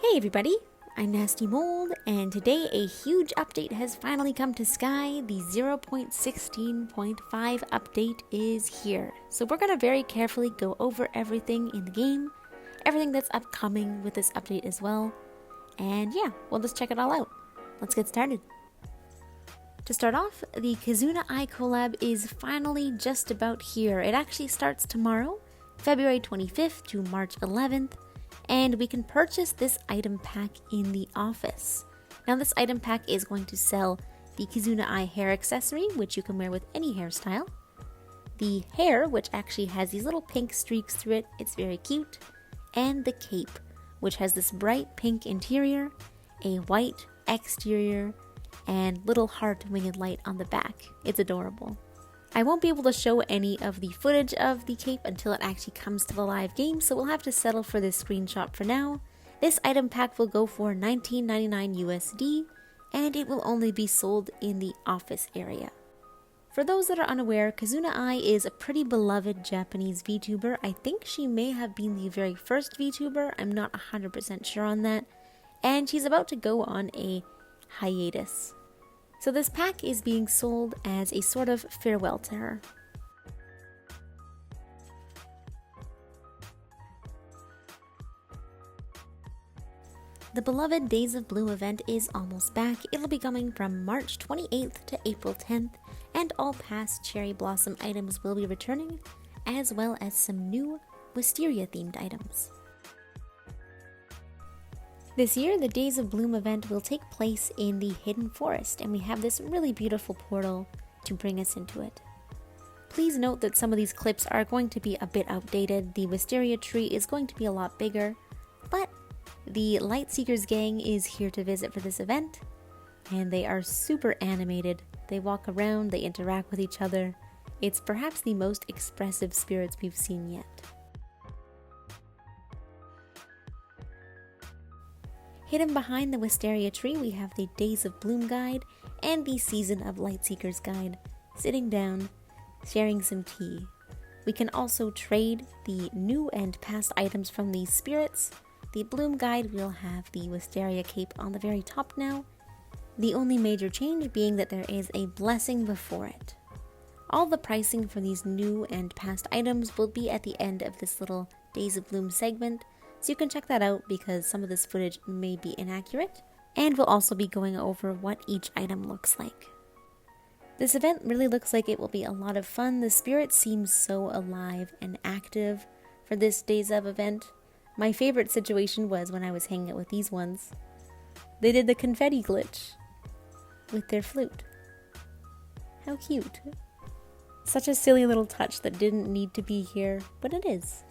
Hey everybody, I'm nastymold, and today a huge update has finally come to Sky. The 0.16.5 update is here. So we're going to very carefully go over everything in the game, everything that's upcoming with this update as well. And yeah, we'll just check it all out. Let's get started. To start off, the Kizuna Ai collab is finally just about here. It actually starts tomorrow, February 25th to March 11th. And we can purchase this item pack in the office. Now this item pack is going to sell the Kizuna Ai hair accessory, which you can wear with any hairstyle. The hair, which actually has these little pink streaks through it, it's very cute. And the cape, which has this bright pink interior, a white exterior, and little heart winged light on the back. It's adorable. I won't be able to show any of the footage of the cape until it actually comes to the live game, so we'll have to settle for this screenshot for now. This item pack will go for $19.99 USD, and it will only be sold in the office area. For those that are unaware, Kizuna Ai is a pretty beloved Japanese VTuber. I think she may have been the very first VTuber, I'm not 100% sure on that, and she's about to go on a hiatus. So this pack is being sold as a sort of farewell to her. The beloved Days of Bloom event is almost back. It'll be coming from March 28th to April 10th, and all past cherry blossom items will be returning, as well as some new wisteria themed items. This year, the Days of Bloom event will take place in the Hidden Forest, and we have this really beautiful portal to bring us into it. Please note that some of these clips are going to be a bit outdated. The wisteria tree is going to be a lot bigger, but the Lightseekers gang is here to visit for this event, and they are super animated. They walk around, they interact with each other. It's perhaps the most expressive spirits we've seen yet. Hidden behind the wisteria tree, we have the Days of Bloom guide and the Season of Lightseekers guide, sitting down, sharing some tea. We can also trade the new and past items from these spirits. The Bloom guide will have the wisteria cape on the very top now, the only major change being that there is a blessing before it. All the pricing for these new and past items will be at the end of this little Days of Bloom segment, so you can check that out because some of this footage may be inaccurate, and we'll also be going over what each item looks like. This event really looks like it will be a lot of fun. The spirit seems so alive and active for this Days of event. My favorite situation was when I was hanging out with these ones. They did the confetti glitch with their flute. How cute. Such a silly little touch that didn't need to be here, but it is.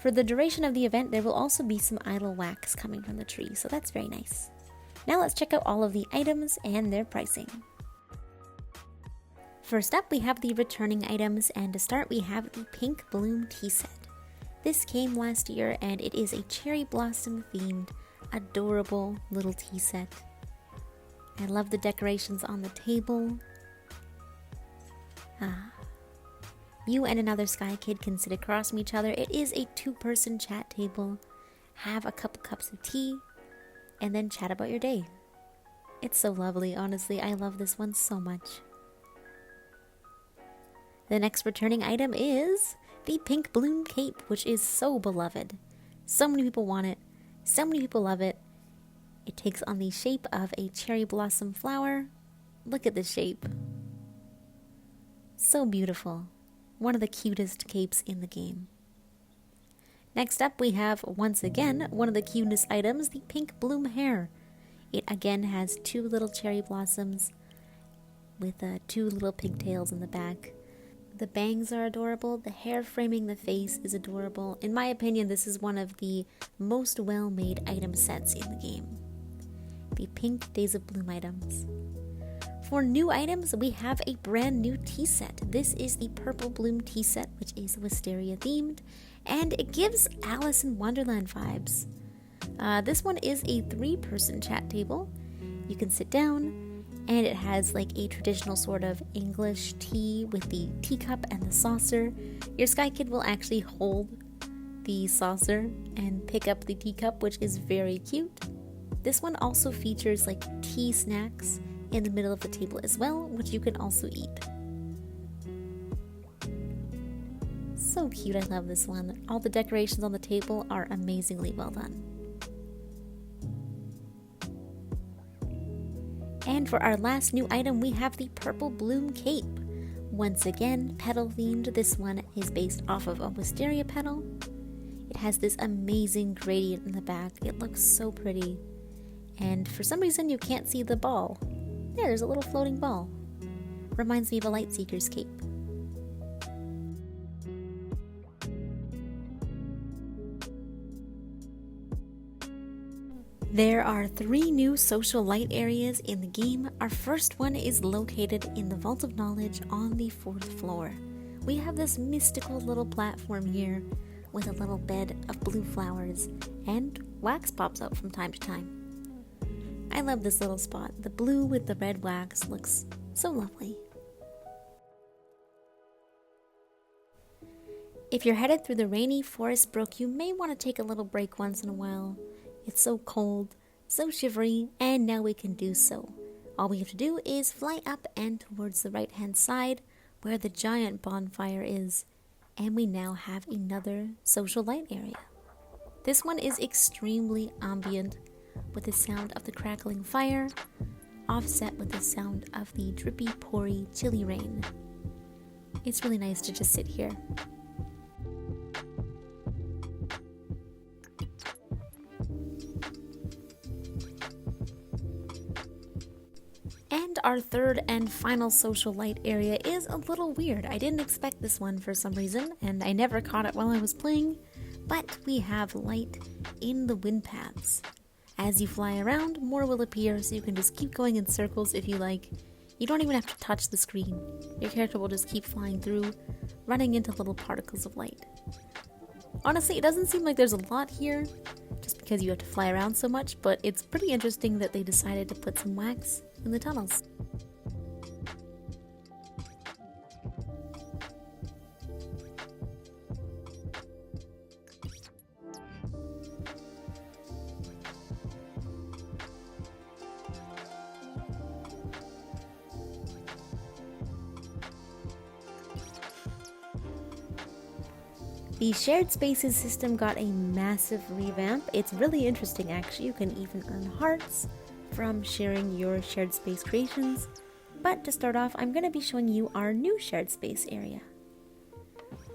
For the duration of the event, there will also be some idle wax coming from the tree, so that's very nice. Now let's check out all of the items and their pricing. First up, we have the returning items, and to start, we have the Pink Bloom tea set. This came last year, and it is a cherry blossom themed, adorable little tea set. I love the decorations on the table. You and another Sky Kid can sit across from each other. It is a two-person chat table. Have a couple cups of tea, and then chat about your day. It's so lovely, honestly. I love this one so much. The next returning item is the Pink Bloom cape, which is so beloved. So many people want it. So many people love it. It takes on the shape of a cherry blossom flower. Look at the shape. So beautiful. One of the cutest capes in the game. Next up, we have, once again, one of the cutest items, the Pink Bloom hair. It again has two little cherry blossoms with two little pigtails in the back. The bangs are adorable. The hair framing the face is adorable. In my opinion, this is one of the most well-made item sets in the game. The Pink Days of Bloom items. For new items, we have a brand new tea set. This is the Purple Bloom tea set, which is wisteria themed, and it gives Alice in Wonderland vibes. This one is a three-person chat table. You can sit down, and it has like a traditional sort of English tea with the teacup and the saucer. Your Sky Kid will actually hold the saucer and pick up the teacup, which is very cute. This one also features like tea snacks in the middle of the table as well, which you can also eat. So cute, I love this one. All the decorations on the table are amazingly well done. And for our last new item, we have the Purple Bloom Cape. Once again, petal themed. This one is based off of a wisteria petal. It has this amazing gradient in the back. It looks so pretty. And for some reason, you can't see the ball. There's a little floating ball. Reminds me of a Lightseeker's cape. There are 3 new social light areas in the game. Our first one is located in the Vault of Knowledge on the 4th floor. We have this mystical little platform here with a little bed of blue flowers, and wax pops out from time to time. I love this little spot. The blue with the red wax looks so lovely. If you're headed through the rainy forest brook, you may want to take a little break once in a while. It's so cold, so shivery, and now we can do so. All we have to do is fly up and towards the right-hand side where the giant bonfire is, and we now have another social light area. This one is extremely ambient with the sound of the crackling fire, offset with the sound of the drippy, poury, chilly rain. It's really nice to just sit here. And our third and final social light area is a little weird. I didn't expect this one for some reason, and I never caught it while I was playing, but we have light in the wind paths. As you fly around, more will appear, so you can just keep going in circles if you like. You don't even have to touch the screen. Your character will just keep flying through, running into little particles of light. Honestly, it doesn't seem like there's a lot here, just because you have to fly around so much, but it's pretty interesting that they decided to put some wax in the tunnels. The shared spaces system got a massive revamp. It's really interesting actually. You can even earn hearts from sharing your shared space creations. But to start off, I'm going to be showing you our new shared space area.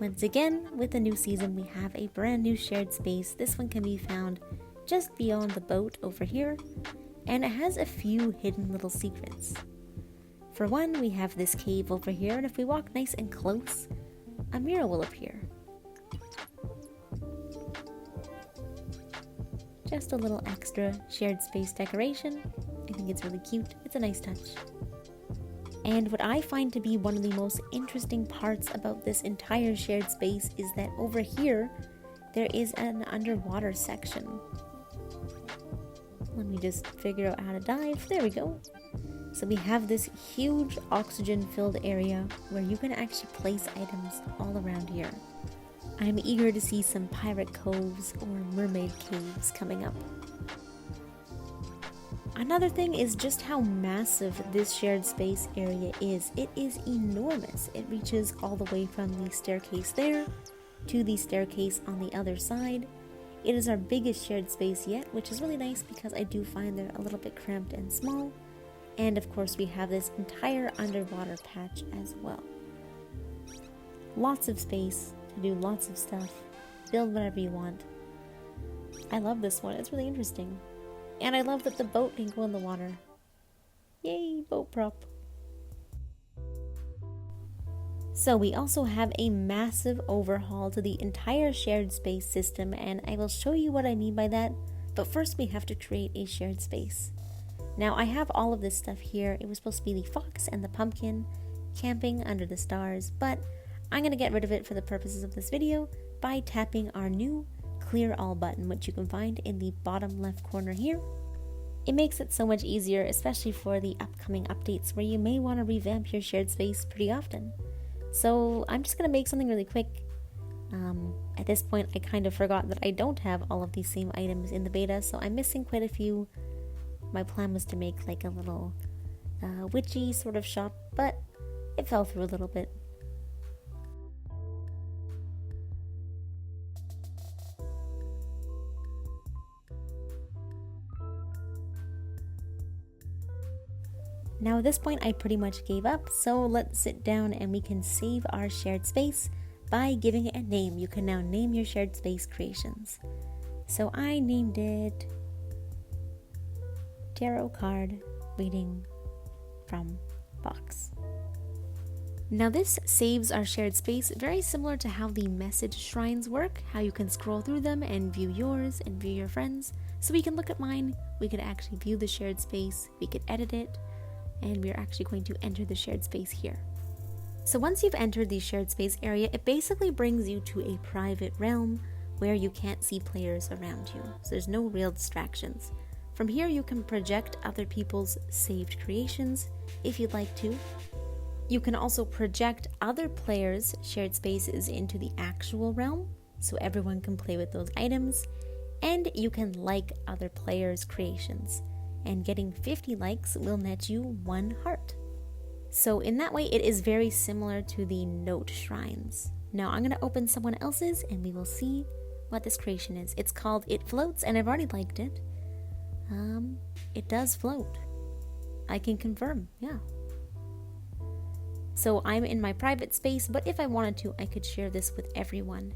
Once again, with the new season, we have a brand new shared space. This one can be found just beyond the boat over here, and it has a few hidden little secrets. For one, we have this cave over here, and if we walk nice and close, a mural will appear. Just a little extra shared space decoration. I think it's really cute. It's a nice touch. And what I find to be one of the most interesting parts about this entire shared space is that over here, there is an underwater section. Let me just figure out how to dive. There we go. So we have this huge oxygen-filled area where you can actually place items all around here. I'm eager to see some pirate coves or mermaid caves coming up. Another thing is just how massive this shared space area is. It is enormous. It reaches all the way from the staircase there to the staircase on the other side. It is our biggest shared space yet, which is really nice because I do find they're a little bit cramped and small. And of course we have this entire underwater patch as well. Lots of space to do lots of stuff, build whatever you want. I love this one, it's really interesting. And I love that the boat can go in the water. Yay, boat prop. So we also have a massive overhaul to the entire shared space system, and I will show you what I mean by that, but first we have to create a shared space. Now I have all of this stuff here. It was supposed to be the fox and the pumpkin camping under the stars, but I'm going to get rid of it for the purposes of this video by tapping our new Clear All button, which you can find in the bottom left corner here. It makes it so much easier, especially for the upcoming updates where you may want to revamp your shared space pretty often. So I'm just going to make something really quick. At this point I kind of forgot that I don't have all of these same items in the beta, so I'm missing quite a few My plan was to make like a little witchy sort of shop, but it fell through a little bit. Now at this point I pretty much gave up, so let's sit down and we can save our shared space by giving it a name. You can now name your shared space creations. So I named it Tarot Card Reading from Box. Now this saves our shared space, very similar to how the message shrines work, how you can scroll through them and view yours and view your friends. So we can look at mine, we could actually view the shared space, we could edit it, and we're actually going to enter the shared space here. So once you've entered the shared space area, it basically brings you to a private realm where you can't see players around you. So there's no real distractions. From here you can project other people's saved creations if you'd like to. You can also project other players' shared spaces into the actual realm so everyone can play with those items, and you can like other players' creations. And getting 50 likes will net you 1 heart. So in that way, it is very similar to the note shrines. Now I'm going to open someone else's and we will see what this creation is. It's called It Floats, and I've already liked it. It does float. I can confirm, yeah. So I'm in my private space, but if I wanted to, I could share this with everyone.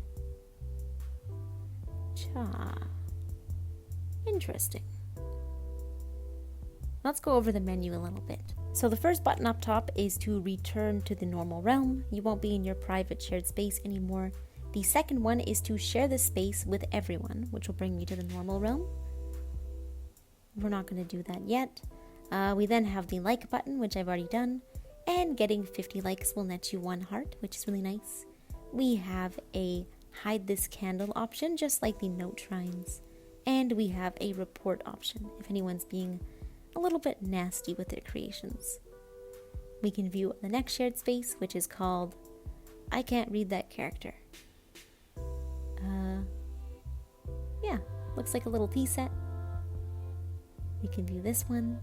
Interesting. Let's go over the menu a little bit. So the first button up top is to return to the normal realm. You won't be in your private shared space anymore. The second one is to share the space with everyone, which will bring you to the normal realm. We're not going to do that yet. We then have the like button, which I've already done, and getting 50 likes will net you 1 heart, which is really nice. We have a hide this candle option, just like the note shrines, and we have a report option if anyone's being a little bit nasty with their creations. We can view the next shared space, which is called I Can't Read That Character. Yeah, looks like a little tea set. We can view this one.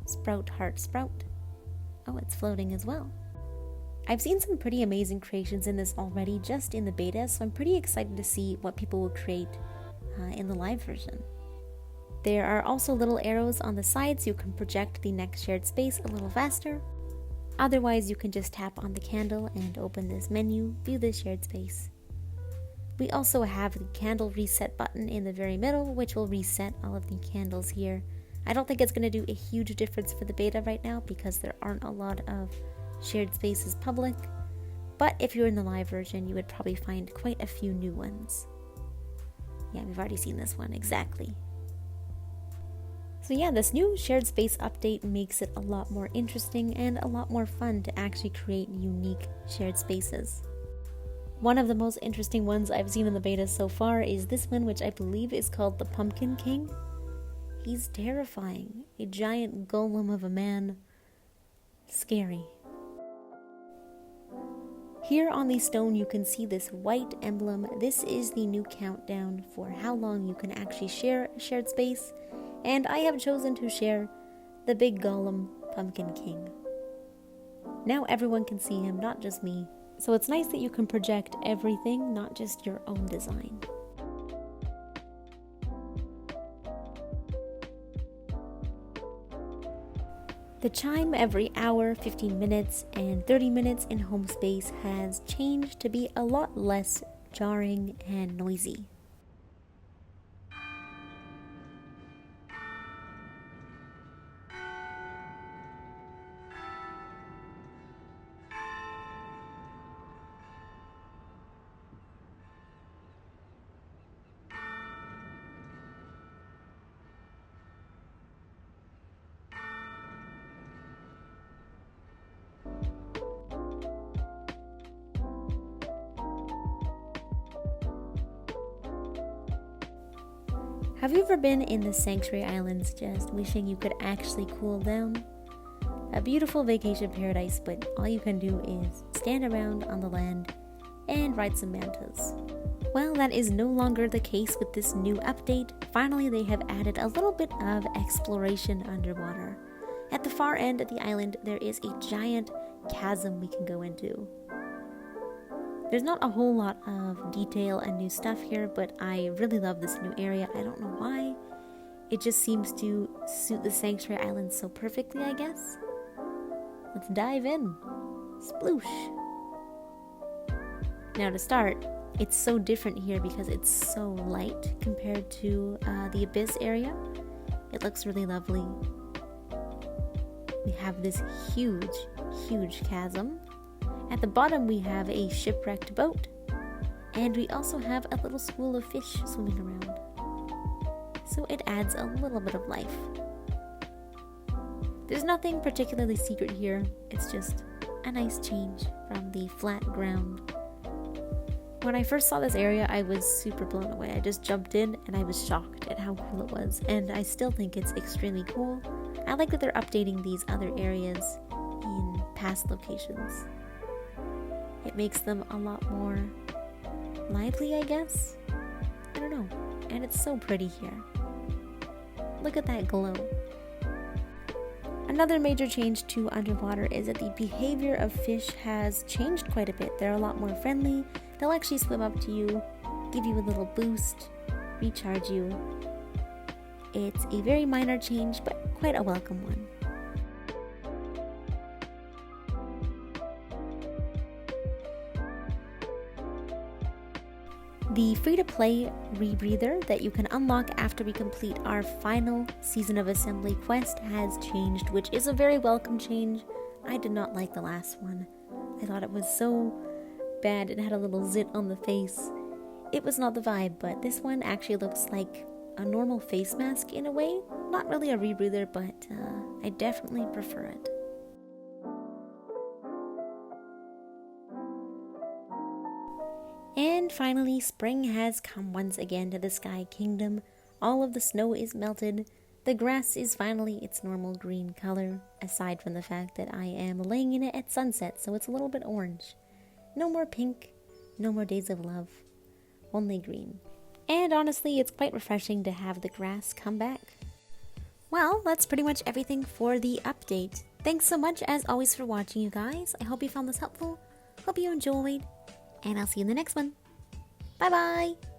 Sprout Heart Sprout. Oh, it's floating as well. I've seen some pretty amazing creations in this already, just in the beta, so I'm pretty excited to see what people will create in the live version. There are also little arrows on the sides so you can project the next shared space a little faster. Otherwise, you can just tap on the candle and open this menu, view this shared space. We also have the candle reset button in the very middle, which will reset all of the candles here. I don't think it's going to do a huge difference for the beta right now because there aren't a lot of shared spaces public, but if you're in the live version, you would probably find quite a few new ones. Yeah, we've already seen this one, exactly. So yeah, this new shared space update makes it a lot more interesting and a lot more fun to actually create unique shared spaces. One of the most interesting ones I've seen in the beta so far is this one, which I believe is called the Pumpkin King. He's terrifying, a giant golem of a man. Scary. Here on the stone you can see this white emblem. This is the new countdown for how long you can actually share a shared space, and I have chosen to share the big golem Pumpkin King. Now everyone can see him, not just me. So it's nice that you can project everything, not just your own design. The chime every hour, 15 minutes, and 30 minutes in home space has changed to be a lot less jarring and noisy. Have you ever been in the Sanctuary Islands just wishing you could actually cool down? A beautiful vacation paradise, but all you can do is stand around on the land and ride some mantas. Well, that is no longer the case with this new update. Finally, they have added a little bit of exploration underwater. At the far end of the island, there is a giant chasm we can go into. There's not a whole lot of detail and new stuff here, but I really love this new area. I don't know why. It just seems to suit the Sanctuary Island so perfectly, I guess. Let's dive in. Sploosh! Now to start, it's so different here because it's so light compared to the Abyss area. It looks really lovely. We have this huge, huge chasm. At the bottom we have a shipwrecked boat. And we also have a little school of fish swimming around. So it adds a little bit of life. There's nothing particularly secret here. It's just a nice change from the flat ground. When I first saw this area, I was super blown away. I just jumped in and I was shocked at how cool it was. And I still think it's extremely cool. I like that they're updating these other areas in past locations. It makes them a lot more lively, I guess? I don't know. And it's so pretty here. Look at that glow. Another major change to underwater is that the behavior of fish has changed quite a bit. They're a lot more friendly. They'll actually swim up to you, give you a little boost, recharge you. It's a very minor change, but quite a welcome one. The free-to-play rebreather that you can unlock after we complete our final Season of Assembly quest has changed, which is a very welcome change. I did not like the last one. I thought it was so bad. It had a little zit on the face. It was not the vibe, but this one actually looks like a normal face mask in a way. Not really a rebreather, but I definitely prefer it. And finally, spring has come once again to the Sky Kingdom. All of the snow is melted. The grass is finally its normal green color, aside from the fact that I am laying in it at sunset, so it's a little bit orange. No more pink, no more days of love, only green. And honestly, it's quite refreshing to have the grass come back. Well, that's pretty much everything for the update. Thanks so much as always for watching, you guys. I hope you found this helpful. Hope you enjoyed. And I'll see you in the next one. Bye bye!